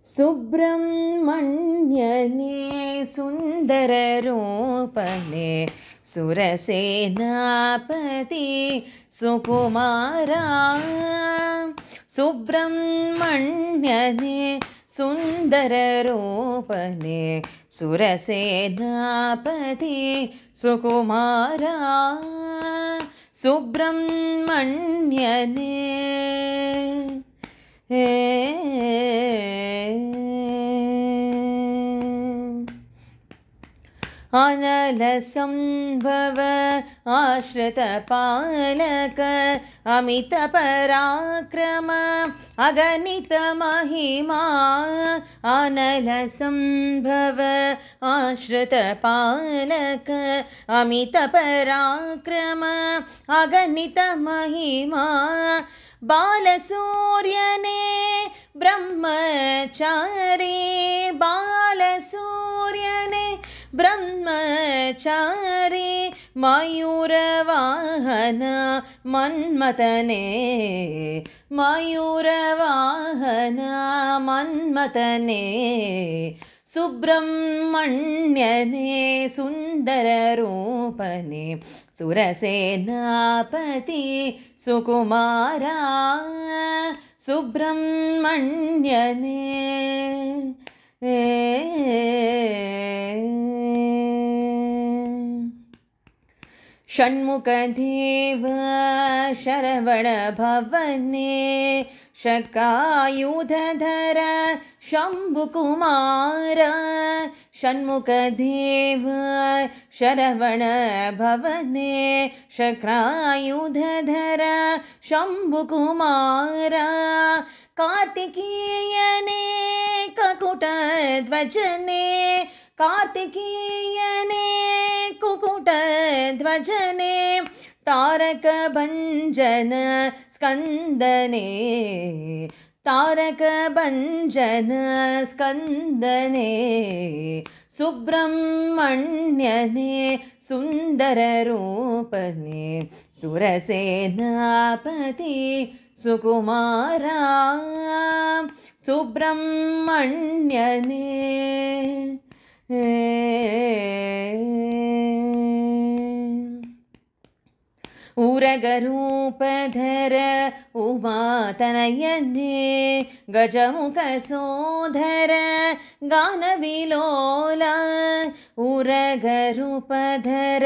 ಸುಬ್ರಹ್ಮಣ್ಯನೇ ಸುಂದರ ರೂಪನೇ ಸುರಸೇನಾಪತಿ ಸುಕುಮಾರ. ಸುಬ್ರಹ್ಮಣ್ಯನೇ ಸುಂದರ ರೂಪನೇ ಸುರಸೇನಾಪತಿ ಸುಕುಮಾರ. ಸುಬ್ರಹ್ಮಣ್ಯನೇ ಅನಲ ಸಂಭವ ಆಶ್ರಿತ ಪಾಲಕ ಅಮಿತ ಪರಾಕ್ರಮ ಅಗಣಿತ ಮಹಿಮಾ. ಅನಲ ಸಂಭವ ಆಶ್ರಿತ ಪಾಲಕ ಅಮಿತ ಪರಾಕ್ರಮ ಅಗಣಿತ ಮಹಿಮಾ. ಬಾಲಸೂರ್ಯನೇ ಬ್ರಹ್ಮಚಾರಿ ಬಾಲಸೂರ್ಯನೇ ಬ್ರಹ್ಮಚಾರಿ ಮಯೂರವಾಹನ ಮನ್ಮಥನೇ ಮಯೂರವಾಹನ ಮನ್ಮಥನೇ. ಸುಬ್ರಹ್ಮಣ್ಯನೇ ಸುಂದರ ರೂಪನೇ ಸುರಸೇನಾಪತಿ ಸುಕುಮಾರ. ಸುಬ್ರಹ್ಮಣ್ಯನೇ ಷಣ್ಮುಖದೇವ ಶರವಣ ಭವನೇ ಶಕಾಯುಧಧರ ಶಂಭುಕುಮಾರ. ಷಣ್ಮುಖದೇವ ಶರವಣ ಭವನೇ ಶಕ್ರಾಯುಧಧರ ಶಂಭುಕುಮಾರ. ಕಾರ್ತಿಕೇಯನೇ ಕಕುಟ ಧ್ವಜನೇ ಕಾರ್ತಿಕೇಯನೇ ಕುಕುಟ ಧ್ವಜನೇ ತಾರಕ ಭಂಜನ ಸ್ಕಂದನೇ ತಾರಕ ಭಂಜನ ಸ್ಕಂದನೇ. ಸುಬ್ರಹ್ಮಣ್ಯನೇ ಸುಂದರ ರೂಪನೇ ಸುರಸೇನಾಪತಿ ಸುಕುಮಾರ. ಸುಬ್ರಹ್ಮಣ್ಯನೇ ಉರಗರೂಪಧರ ಉಮಾತನಯನೇ ಗಜಮುಖ ಸೋಧರ ಗಾನವಿಲೋಲ. ಉರಗರೂಪಧರ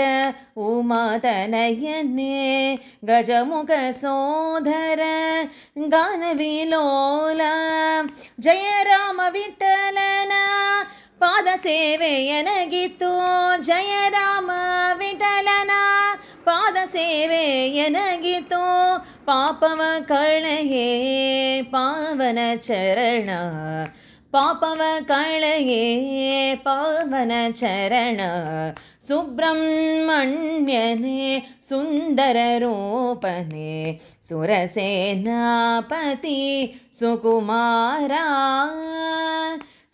ಉಮಾತನಯನೇ ಗಜಮುಖ ಸೋಧರ ಗಾನವಿಲೋಲ. ಜಯ ರಾಮ ವಿಠಲನ ಪಾದ ಸೇವೆಯನಗಿತ್ತು ಜಯ ರಾಮ ವಿಠಲನ ಪಾದ ಸೇವೆಯನಗಿತು. ಪಾಪವ ಕಳೆಯೇ ಪಾವನ ಚರಣ ಪಾಪವ ಕಳೆಯೇ ಪಾವನ ಚರಣ. ಸುಬ್ರಹ್ಮಣ್ಯನೇ ಸುಂದರ ರೂಪನೇ ಸುರಸೇನಾಪತಿ ಸುಕುಮಾರ.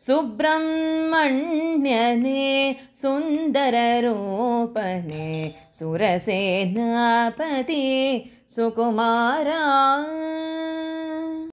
ಸುಬ್ರಹ್ಮಣ್ಯನೇ ಸುಂದರ ರೂಪನೇ ಸುರಸೇನಾಪತಿ ಸುಕುಮಾರ.